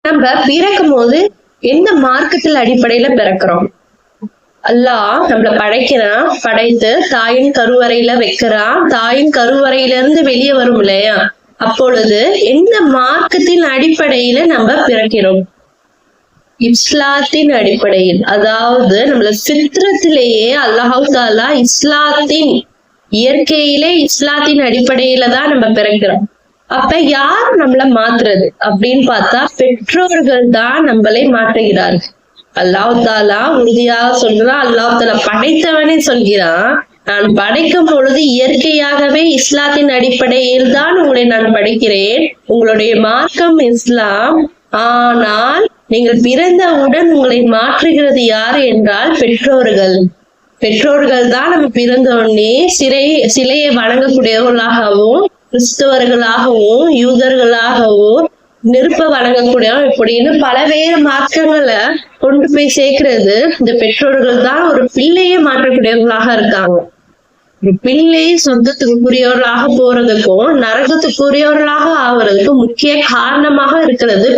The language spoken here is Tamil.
நம்ம பிறக்கும் போது எந்த மார்க்கத்தில் அடிப்படையில பிறக்கிறோம்? அல்லாஹ் நம்மள படைக்கிறான், படைத்து தாயின் கருவறையில வைக்கிறான். தாயின் கருவறையில இருந்து வெளியே வரும் இல்லையா, அப்பொழுது எந்த மார்க்கத்தின் அடிப்படையில நம்ம பிறக்கிறோம்? இஸ்லாத்தின் அடிப்படையில். அதாவது நம்மள சித்திரத்திலேயே அல்லாஹ் தாலா இஸ்லாத்தின் இயற்கையிலே இஸ்லாத்தின் அடிப்படையில தான் நம்ம பிறக்கிறோம். அப்ப யார் நம்மள மாத்துறது அப்படின்னு பார்த்தா பெற்றோர்கள் தான் நம்மளை மாற்றுகிறார்கள். அல்லாஹ் தாலா உறுதியாக சொல்றான், அல்லாஹ் தாலா படைத்தவனே சொல்கிறான், நான் படைக்கும் பொழுது இயற்கையாகவே இஸ்லாத்தின் அடிப்படையில் தான் உங்களை நான் படைக்கிறேன். உங்களுடைய மார்க்கம் இஸ்லாம். ஆனால் நீங்கள் பிறந்தவுடன் உங்களை மாற்றுகிறது யார் என்றால் பெற்றோர்கள். பெற்றோர்கள் தான் நம்ம பிறந்த உடனே சிலையை வணங்கக்கூடியவர்களாகவும், கிறிஸ்தவர்களாகவும், யூதர்களாகவும், நெருப்ப வணங்கக்கூடிய இப்படின்னு பலவேறு மாற்றங்களை கொண்டு போய் சேர்க்கிறது இந்த பெற்றோர்கள் தான். ஒரு பிள்ளையை மாற்றக்கூடியவர்களாக இருக்காங்க. ஒரு பிள்ளை சொந்தத்துக்குரியவர்களாக போறதுக்கும் நரகத்துக்குரியவர்களாக ஆகுறதுக்கும் முக்கிய காரணமாக இருக்கிறது